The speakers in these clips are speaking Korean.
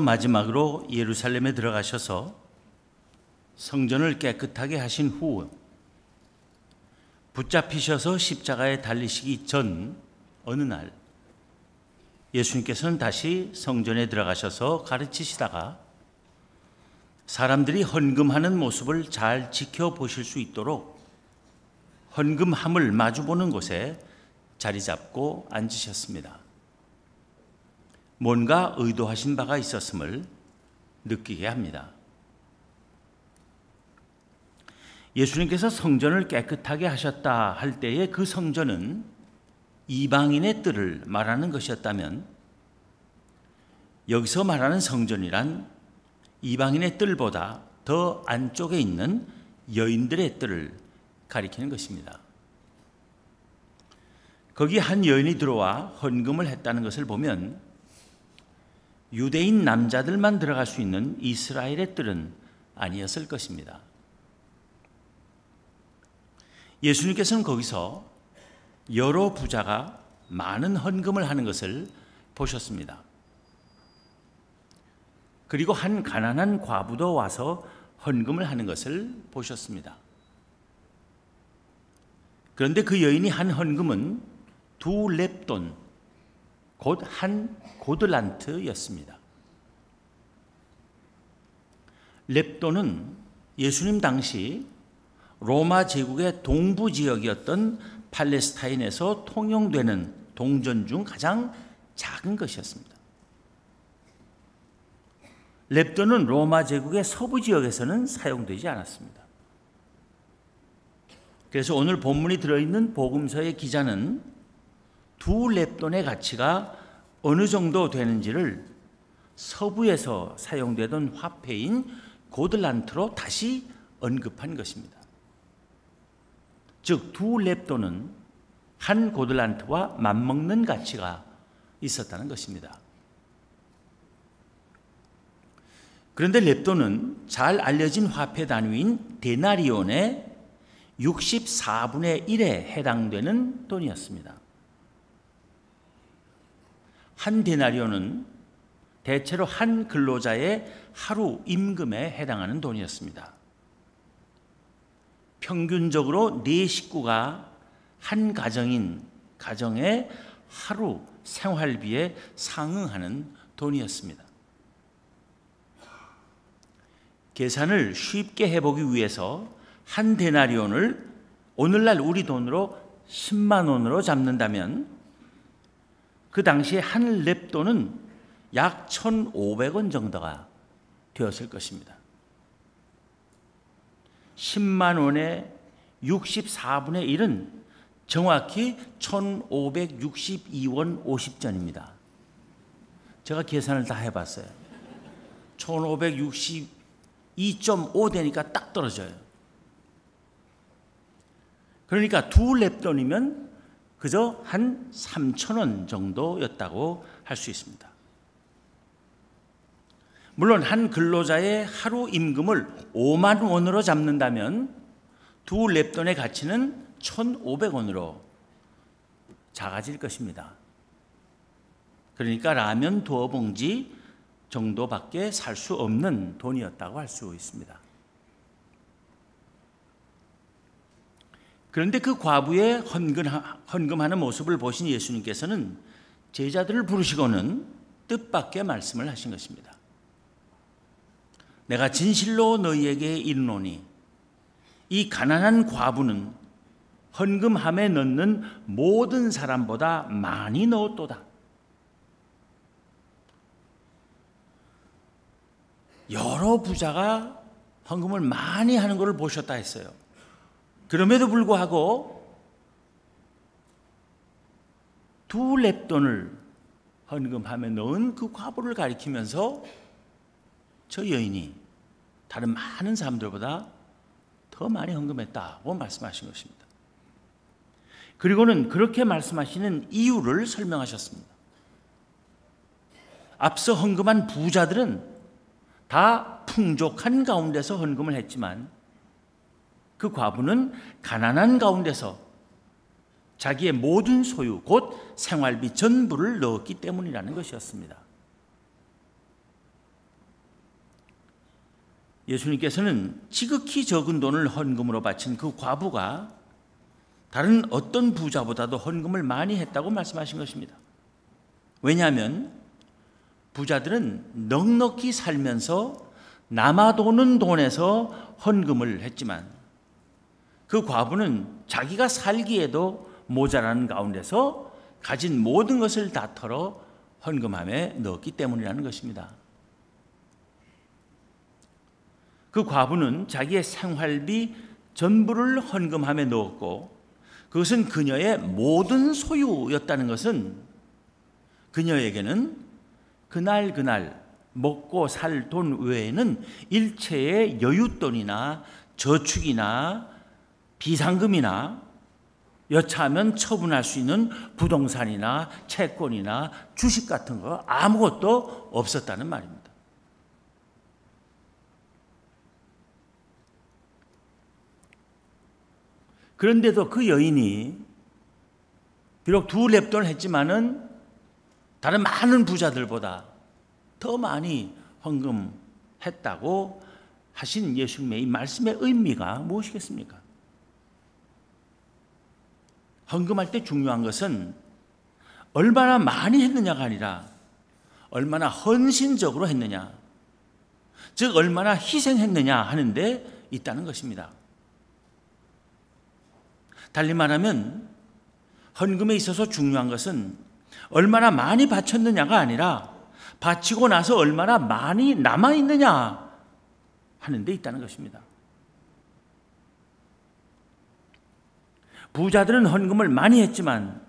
마지막으로 예루살렘에 들어가셔서 성전을 깨끗하게 하신 후 붙잡히셔서 십자가에 달리시기 전 어느 날 예수님께서는 다시 성전에 들어가셔서 가르치시다가 사람들이 헌금하는 모습을 잘 지켜보실 수 있도록 헌금함을 마주보는 곳에 자리 잡고 앉으셨습니다. 뭔가 의도하신 바가 있었음을 느끼게 합니다. 예수님께서 성전을 깨끗하게 하셨다 할 때에 그 성전은 이방인의 뜰을 말하는 것이었다면 여기서 말하는 성전이란 이방인의 뜰보다 더 안쪽에 있는 여인들의 뜰을 가리키는 것입니다. 거기 한 여인이 들어와 헌금을 했다는 것을 보면 유대인 남자들만 들어갈 수 있는 이스라엘의 뜰은 아니었을 것입니다. 예수님께서는 거기서 여러 부자가 많은 헌금을 하는 것을 보셨습니다. 그리고 한 가난한 과부도 와서 헌금을 하는 것을 보셨습니다. 그런데 그 여인이 한 헌금은 2렙돈, 곧 한 고들란트였습니다. 렙돈은 예수님 당시 로마 제국의 동부 지역이었던 팔레스타인에서 통용되는 동전 중 가장 작은 것이었습니다. 렙돈은 로마 제국의 서부 지역에서는 사용되지 않았습니다. 그래서 오늘 본문이 들어있는 복음서의 기자는 2렙돈의 가치가 어느 정도 되는지를 서부에서 사용되던 화폐인 고들란트로 다시 언급한 것입니다. 즉 2렙돈은 한 고들란트와 맞먹는 가치가 있었다는 것입니다. 그런데 렙돈은 잘 알려진 화폐 단위인 데나리온의 64분의 1에 해당되는 돈이었습니다. 한 데나리온은 대체로 한 근로자의 하루 임금에 해당하는 돈이었습니다. 평균적으로 4식구가 한 가정의 하루 생활비에 상응하는 돈이었습니다. 계산을 쉽게 해보기 위해서 한 데나리온을 오늘날 우리 돈으로 10만 원으로 잡는다면 그 당시에 한 렙돈은 약 1,500원 정도가 되었을 것입니다. 10만 원의 64분의 1은 정확히 1,562원 50전입니다. 제가 계산을 다 해봤어요. 1,562.5 되니까 딱 떨어져요. 그러니까 2렙돈이면 그저 한 3,000원 정도였다고 할 수 있습니다. 물론 한 근로자의 하루 임금을 5만 원으로 잡는다면 2렙돈의 가치는 1,500원으로 작아질 것입니다. 그러니까 라면 2봉지 정도밖에 살 수 없는 돈이었다고 할 수 있습니다. 그런데 그 과부의 헌금하는 모습을 보신 예수님께서는 제자들을 부르시고는 뜻밖의 말씀을 하신 것입니다. 내가 진실로 너희에게 이르노니 이 가난한 과부는 헌금함에 넣는 모든 사람보다 많이 넣었도다. 여러 부자가 헌금을 많이 하는 것을 보셨다 했어요. 그럼에도 불구하고 2렙돈을 헌금함에 넣은 그 과부를 가리키면서 저 여인이 다른 많은 사람들보다 더 많이 헌금했다고 말씀하신 것입니다. 그리고는 그렇게 말씀하시는 이유를 설명하셨습니다. 앞서 헌금한 부자들은 다 풍족한 가운데서 헌금을 했지만 그 과부는 가난한 가운데서 자기의 모든 소유, 곧 생활비 전부를 넣었기 때문이라는 것이었습니다. 예수님께서는 지극히 적은 돈을 헌금으로 바친 그 과부가 다른 어떤 부자보다도 헌금을 많이 했다고 말씀하신 것입니다. 왜냐하면 부자들은 넉넉히 살면서 남아도는 돈에서 헌금을 했지만 그 과부는 자기가 살기에도 모자라는 가운데서 가진 모든 것을 다 털어 헌금함에 넣었기 때문이라는 것입니다. 그 과부는 자기의 생활비 전부를 헌금함에 넣었고 그것은 그녀의 모든 소유였다는 것은 그녀에게는 그날 먹고 살 돈 외에는 일체의 여윳돈이나 저축이나 비상금이나 여차하면 처분할 수 있는 부동산이나 채권이나 주식 같은 거 아무것도 없었다는 말입니다. 그런데도 그 여인이 비록 두 렙돈을 했지만은 다른 많은 부자들보다 더 많이 헌금했다고 하신 예수님의 이 말씀의 의미가 무엇이겠습니까? 헌금할 때 중요한 것은 얼마나 많이 했느냐가 아니라 얼마나 헌신적으로 했느냐, 즉 얼마나 희생했느냐 하는 데 있다는 것입니다. 달리 말하면 헌금에 있어서 중요한 것은 얼마나 많이 바쳤느냐가 아니라 바치고 나서 얼마나 많이 남아있느냐 하는 데 있다는 것입니다. 부자들은 헌금을 많이 했지만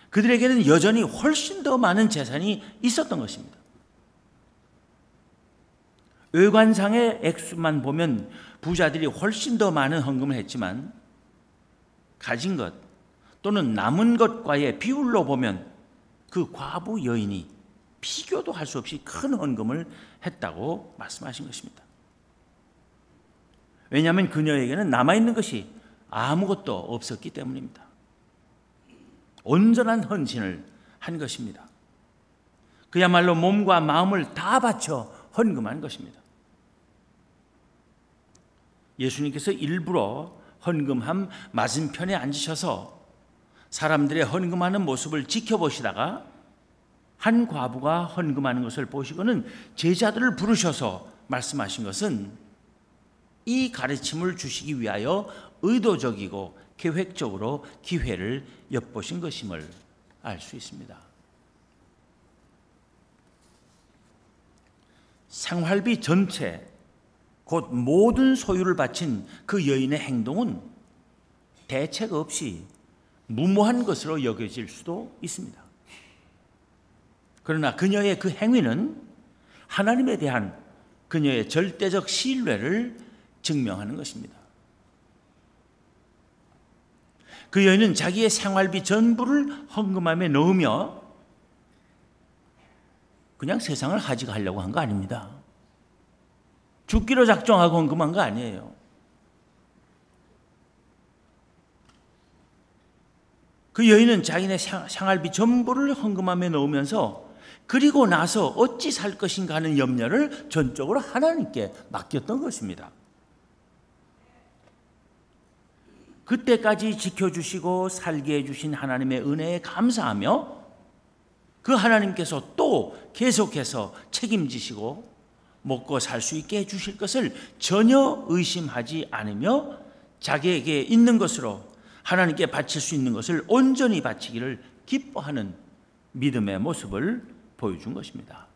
그들에게는 여전히 훨씬 더 많은 재산이 있었던 것입니다. 외관상의 액수만 보면 부자들이 훨씬 더 많은 헌금을 했지만 가진 것 또는 남은 것과의 비율로 보면 그 과부 여인이 비교도 할 수 없이 큰 헌금을 했다고 말씀하신 것입니다. 왜냐하면 그녀에게는 남아있는 것이 아무것도 없었기 때문입니다. 온전한 헌신을 한 것입니다. 그야말로 몸과 마음을 다 바쳐 헌금한 것입니다. 예수님께서 일부러 헌금함 맞은편에 앉으셔서 사람들의 헌금하는 모습을 지켜보시다가 한 과부가 헌금하는 것을 보시고는 제자들을 부르셔서 말씀하신 것은 이 가르침을 주시기 위하여 의도적이고 계획적으로 기회를 엿보신 것임을 알 수 있습니다. 생활비 전체, 곧 모든 소유를 바친 그 여인의 행동은 대책 없이 무모한 것으로 여겨질 수도 있습니다. 그러나 그녀의 그 행위는 하나님에 대한 그녀의 절대적 신뢰를 증명하는 것입니다. 그 여인은 자기의 생활비 전부를 헌금함에 넣으며 그냥 세상을 하직하려고 한 거 아닙니다. 죽기로 작정하고 헌금한 거 아니에요. 그 여인은 자기네 생활비 전부를 헌금함에 넣으면서 그리고 나서 어찌 살 것인가 하는 염려를 전적으로 하나님께 맡겼던 것입니다. 그때까지 지켜주시고 살게 해주신 하나님의 은혜에 감사하며 그 하나님께서 또 계속해서 책임지시고 먹고 살 수 있게 해주실 것을 전혀 의심하지 않으며 자기에게 있는 것으로 하나님께 바칠 수 있는 것을 온전히 바치기를 기뻐하는 믿음의 모습을 보여준 것입니다.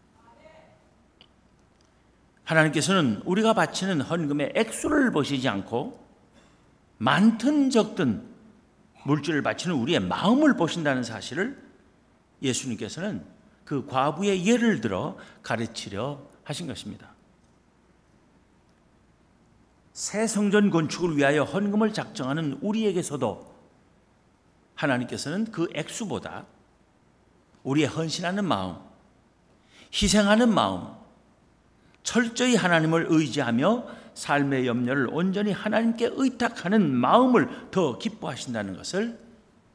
하나님께서는 우리가 바치는 헌금의 액수를 보시지 않고 많든 적든 물질을 바치는 우리의 마음을 보신다는 사실을 예수님께서는 그 과부의 예를 들어 가르치려 하신 것입니다. 새 성전 건축을 위하여 헌금을 작정하는 우리에게서도 하나님께서는 그 액수보다 우리의 헌신하는 마음, 희생하는 마음, 철저히 하나님을 의지하며 삶의 염려를 온전히 하나님께 의탁하는 마음을 더 기뻐하신다는 것을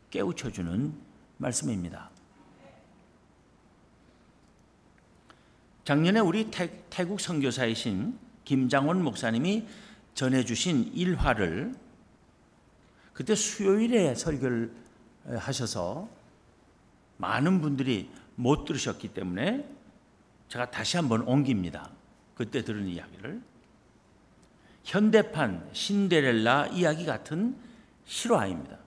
깨우쳐주는 말씀입니다. 작년에 우리 태국 선교사이신 김장원 목사님이 전해주신 일화를 그때 수요일에 설교를 하셔서 많은 분들이 못 들으셨기 때문에 제가 다시 한번 옮깁니다. 그때 들은 이야기를. 현대판 신데렐라 이야기 같은 실화입니다.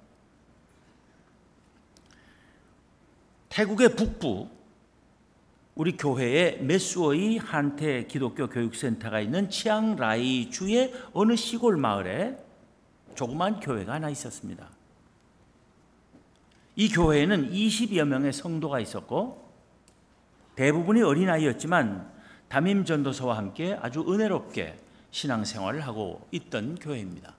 태국의 북부 우리 교회의 메수어이 한테 기독교 교육센터가 있는 치앙라이 주의 어느 시골 마을에 조그만 교회가 하나 있었습니다. 이 교회에는 20여 명의 성도가 있었고 대부분이 어린아이였지만 담임 전도사와 함께 아주 은혜롭게 신앙생활을 하고 있던 교회입니다.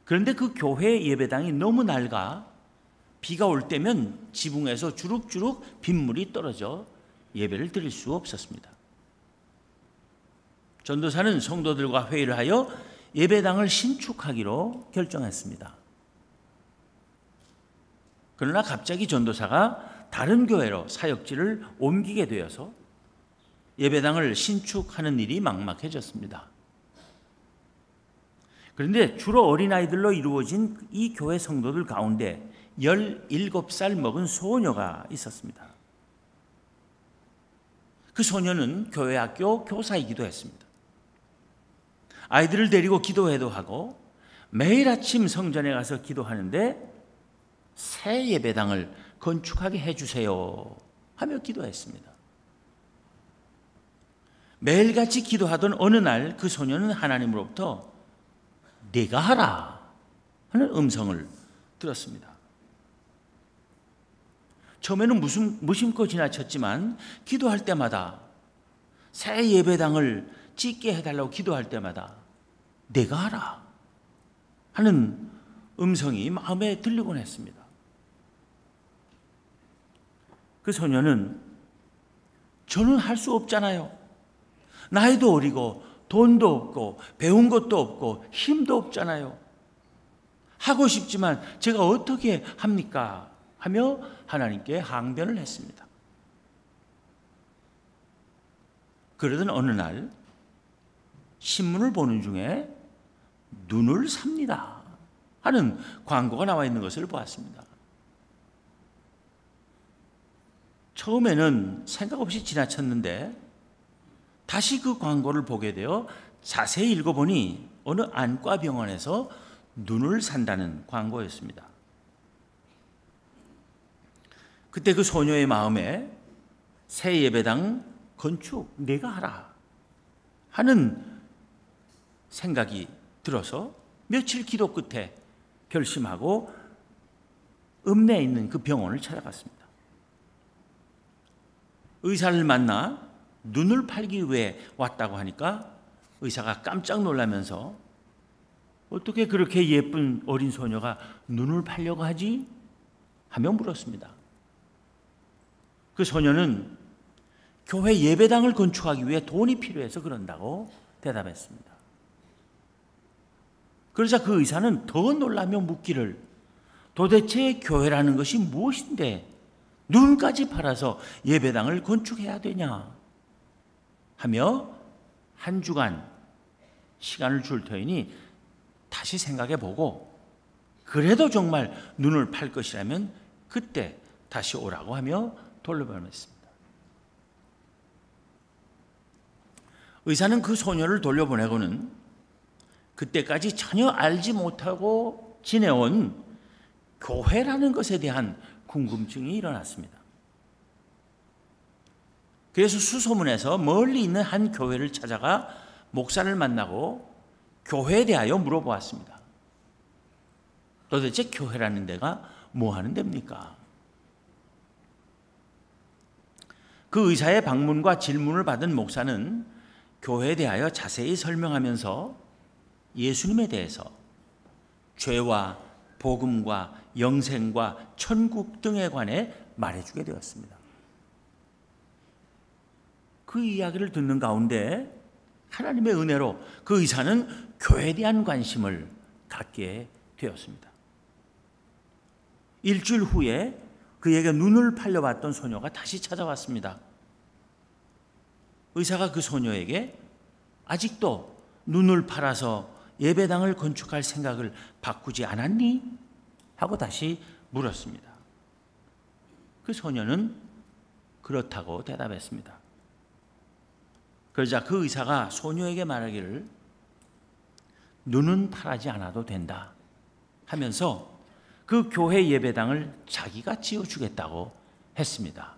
그런데 그 교회 예배당이 너무 낡아 비가 올 때면 지붕에서 주룩주룩 빗물이 떨어져 예배를 드릴 수 없었습니다. 전도사는 성도들과 회의를 하여 예배당을 신축하기로 결정했습니다. 그러나 갑자기 전도사가 다른 교회로 사역지를 옮기게 되어서 예배당을 신축하는 일이 막막해졌습니다. 그런데 주로 어린아이들로 이루어진 이 교회 성도들 가운데 17살 먹은 소녀가 있었습니다. 그 소녀는 교회 학교 교사이기도 했습니다. 아이들을 데리고 기도회도 하고 매일 아침 성전에 가서 기도하는데 새 예배당을 건축하게 해주세요 하며 기도했습니다. 매일같이 기도하던 어느 날 그 소녀는 하나님으로부터 네가 하라 하는 음성을 들었습니다. 처음에는 무심코 지나쳤지만 기도할 때마다 새 예배당을 짓게 해달라고 기도할 때마다 네가 하라 하는 음성이 마음에 들리곤 했습니다. 그 소녀는 저는 할 수 없잖아요. 나이도 어리고 돈도 없고 배운 것도 없고 힘도 없잖아요. 하고 싶지만 제가 어떻게 합니까? 하며 하나님께 항변을 했습니다. 그러던 어느 날 신문을 보는 중에 눈을 삽니다 하는 광고가 나와 있는 것을 보았습니다. 처음에는 생각 없이 지나쳤는데 다시 그 광고를 보게 되어 자세히 읽어보니 어느 안과 병원에서 눈을 산다는 광고였습니다. 그때 그 소녀의 마음에 새 예배당 건축 내가 하라 하는 생각이 들어서 며칠 기도 끝에 결심하고 읍내에 있는 그 병원을 찾아갔습니다. 의사를 만나 눈을 팔기 위해 왔다고 하니까 의사가 깜짝 놀라면서 어떻게 그렇게 예쁜 어린 소녀가 눈을 팔려고 하지? 하며 물었습니다. 그 소녀는 교회 예배당을 건축하기 위해 돈이 필요해서 그런다고 대답했습니다. 그러자 그 의사는 더 놀라며 묻기를 도대체 교회라는 것이 무엇인데 눈까지 팔아서 예배당을 건축해야 되냐 하며 한 주간 시간을 줄 터이니 다시 생각해 보고 그래도 정말 눈을 팔 것이라면 그때 다시 오라고 하며 돌려보냈습니다. 의사는 그 소녀를 돌려보내고는 그때까지 전혀 알지 못하고 지내온 교회라는 것에 대한 궁금증이 일어났습니다. 그래서 수소문해서 멀리 있는 한 교회를 찾아가 목사를 만나고 교회에 대하여 물어보았습니다. 도대체 교회라는 데가 뭐 하는 데입니까? 그 의사의 방문과 질문을 받은 목사는 교회에 대하여 자세히 설명하면서 예수님에 대해서 죄와 복음과 영생과 천국 등에 관해 말해주게 되었습니다. 그 이야기를 듣는 가운데 하나님의 은혜로 그 의사는 교회에 대한 관심을 갖게 되었습니다. 일주일 후에 그에게 눈을 팔려왔던 소녀가 다시 찾아왔습니다. 의사가 그 소녀에게 아직도 눈을 팔아서 예배당을 건축할 생각을 바꾸지 않았니? 하고 다시 물었습니다. 그 소녀는 그렇다고 대답했습니다. 그러자 그 의사가 소녀에게 말하기를 눈은 팔지 않아도 된다 하면서 그 교회 예배당을 자기가 지어주겠다고 했습니다.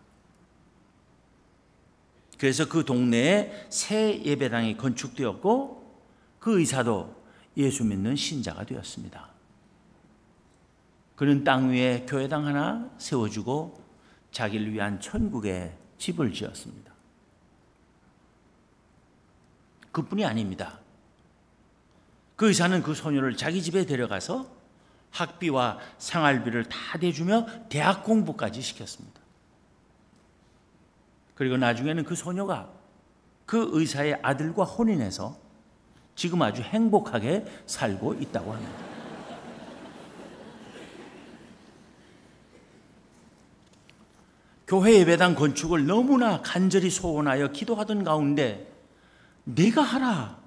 그래서 그 동네에 새 예배당이 건축되었고 그 의사도 예수 믿는 신자가 되었습니다. 그는 땅 위에 교회당 하나 세워주고 자기를 위한 천국에 집을 지었습니다. 그뿐이 아닙니다. 그 의사는 그 소녀를 자기 집에 데려가서 학비와 생활비를 다 대주며 대학 공부까지 시켰습니다. 그리고 나중에는 그 소녀가 그 의사의 아들과 혼인해서 지금 아주 행복하게 살고 있다고 합니다. 교회 예배당 건축을 너무나 간절히 소원하여 기도하던 가운데 내가 하라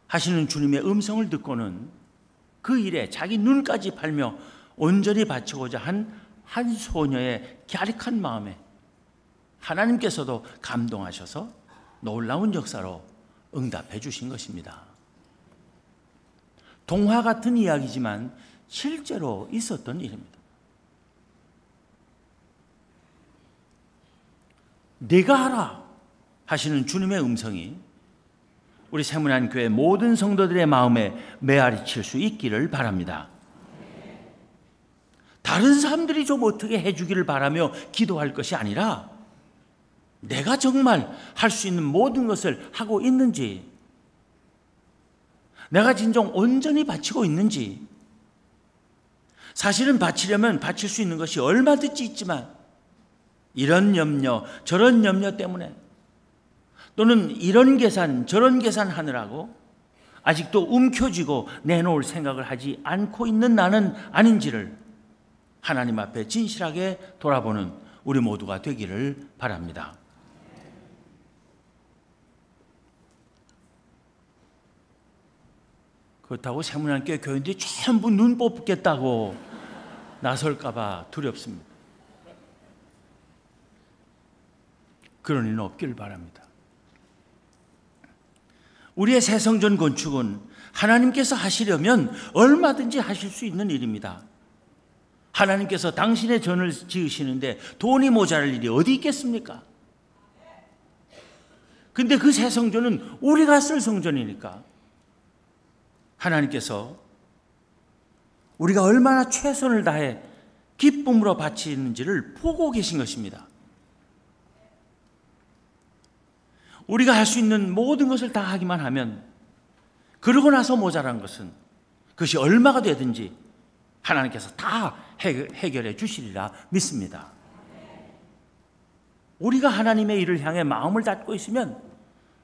하시는 주님의 음성을 듣고는 그 일에 자기 눈까지 팔며 온전히 바치고자 한 소녀의 갸륵한 마음에 하나님께서도 감동하셔서 놀라운 역사로 응답해 주신 것입니다. 동화 같은 이야기지만 실제로 있었던 일입니다. 내가 하라 하시는 주님의 음성이 우리 세문안교회 모든 성도들의 마음에 메아리칠 수 있기를 바랍니다. 다른 사람들이 좀 어떻게 해주기를 바라며 기도할 것이 아니라 내가 정말 할 수 있는 모든 것을 하고 있는지, 내가 진정 온전히 바치고 있는지, 사실은 바치려면 바칠 수 있는 것이 얼마든지 있지만 이런 염려 저런 염려 때문에 또는 이런 계산 저런 계산 하느라고 아직도 움켜쥐고 내놓을 생각을 하지 않고 있는 나는 아닌지를 하나님 앞에 진실하게 돌아보는 우리 모두가 되기를 바랍니다. 그렇다고 세문안교회 교인들이 전부 눈 뽑겠다고 나설까 봐 두렵습니다. 그런 일은 없기를 바랍니다. 우리의 새 성전 건축은 하나님께서 하시려면 얼마든지 하실 수 있는 일입니다. 하나님께서 당신의 전을 지으시는데 돈이 모자랄 일이 어디 있겠습니까? 근데 그 새 성전은 우리가 쓸 성전이니까 하나님께서 우리가 얼마나 최선을 다해 기쁨으로 바치는지를 보고 계신 것입니다. 우리가 할 수 있는 모든 것을 다 하기만 하면 그러고 나서 모자란 것은 그것이 얼마가 되든지 하나님께서 다 해결해 주시리라 믿습니다. 우리가 하나님의 일을 향해 마음을 닫고 있으면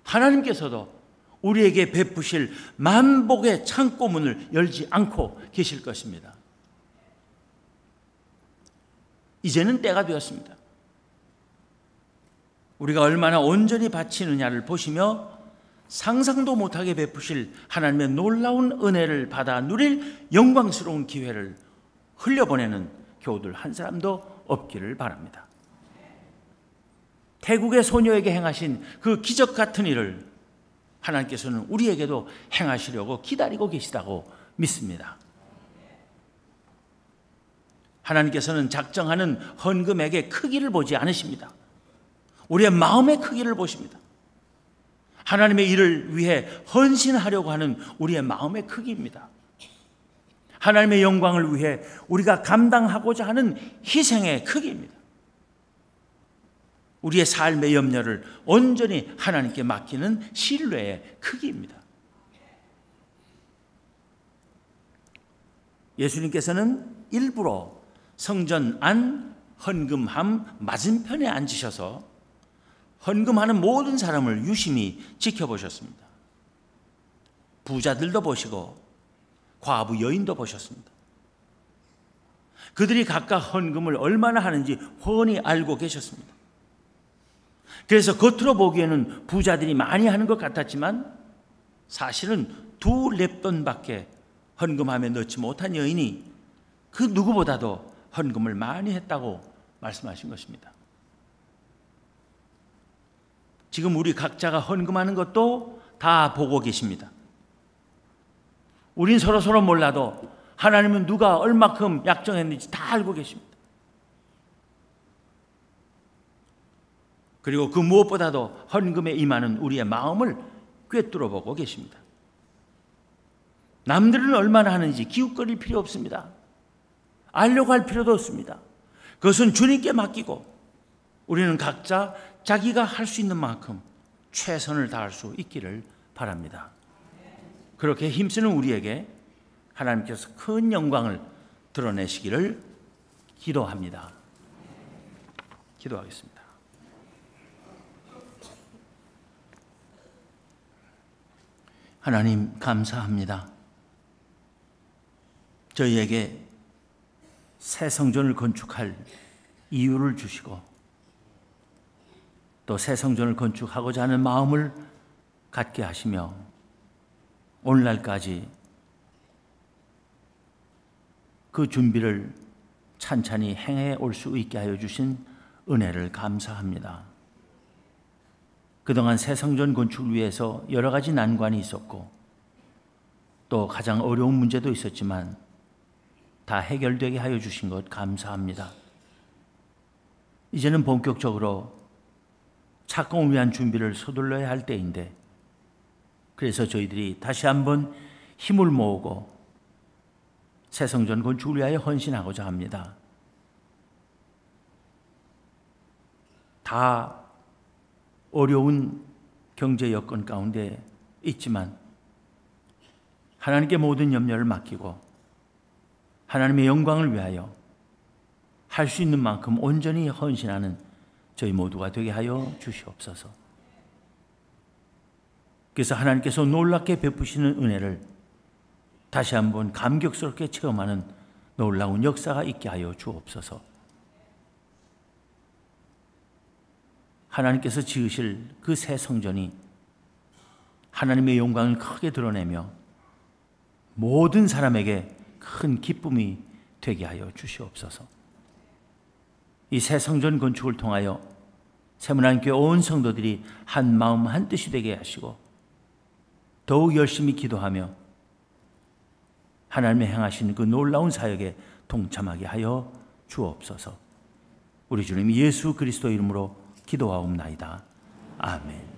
하나님께서도 우리에게 베푸실 만복의 창고문을 열지 않고 계실 것입니다. 이제는 때가 되었습니다. 우리가 얼마나 온전히 바치느냐를 보시며 상상도 못하게 베푸실 하나님의 놀라운 은혜를 받아 누릴 영광스러운 기회를 흘려보내는 교우들 한 사람도 없기를 바랍니다. 태국의 소녀에게 행하신 그 기적 같은 일을 하나님께서는 우리에게도 행하시려고 기다리고 계시다고 믿습니다. 하나님께서는 작정하는 헌금액의 크기를 보지 않으십니다. 우리의 마음의 크기를 보십니다. 하나님의 일을 위해 헌신하려고 하는 우리의 마음의 크기입니다. 하나님의 영광을 위해 우리가 감당하고자 하는 희생의 크기입니다. 우리의 삶의 염려를 온전히 하나님께 맡기는 신뢰의 크기입니다. 예수님께서는 일부러 성전 안 헌금함 맞은편에 앉으셔서 헌금하는 모든 사람을 유심히 지켜보셨습니다. 부자들도 보시고 과부 여인도 보셨습니다. 그들이 각각 헌금을 얼마나 하는지 훤히 알고 계셨습니다. 그래서 겉으로 보기에는 부자들이 많이 하는 것 같았지만 사실은 2렙돈밖에 헌금함에 넣지 못한 여인이 그 누구보다도 헌금을 많이 했다고 말씀하신 것입니다. 지금 우리 각자가 헌금하는 것도 다 보고 계십니다. 우린 서로 몰라도 하나님은 누가 얼마큼 약정했는지 다 알고 계십니다. 그리고 그 무엇보다도 헌금에 임하는 우리의 마음을 꿰뚫어 보고 계십니다. 남들은 얼마나 하는지 기웃거릴 필요 없습니다. 알려고 할 필요도 없습니다. 그것은 주님께 맡기고 우리는 각자 자기가 할 수 있는 만큼 최선을 다할 수 있기를 바랍니다. 그렇게 힘쓰는 우리에게 하나님께서 큰 영광을 드러내시기를 기도합니다. 기도하겠습니다. 하나님 감사합니다. 저희에게 새 성전을 건축할 이유를 주시고 또 새 성전을 건축하고자 하는 마음을 갖게 하시며 오늘날까지 그 준비를 찬찬히 행해 올 수 있게 하여 주신 은혜를 감사합니다. 그동안 새 성전 건축을 위해서 여러 가지 난관이 있었고 또 가장 어려운 문제도 있었지만 다 해결되게 하여 주신 것 감사합니다. 이제는 본격적으로 착공을 위한 준비를 서둘러야 할 때인데 그래서 저희들이 다시 한번 힘을 모으고 새 성전 건축을 위하여 헌신하고자 합니다. 다 어려운 경제 여건 가운데 있지만 하나님께 모든 염려를 맡기고 하나님의 영광을 위하여 할 수 있는 만큼 온전히 헌신하는 저희 모두가 되게 하여 주시옵소서. 그래서 하나님께서 놀랍게 베푸시는 은혜를 다시 한번 감격스럽게 체험하는 놀라운 역사가 있게 하여 주옵소서. 하나님께서 지으실 그 새 성전이 하나님의 영광을 크게 드러내며 모든 사람에게 큰 기쁨이 되게 하여 주시옵소서. 이 새 성전 건축을 통하여 세문안교회 온 성도들이 한 마음 한 뜻이 되게 하시고 더욱 열심히 기도하며 하나님의 행하신 그 놀라운 사역에 동참하게 하여 주옵소서. 우리 주님 예수 그리스도 이름으로 기도하옵나이다. 아멘.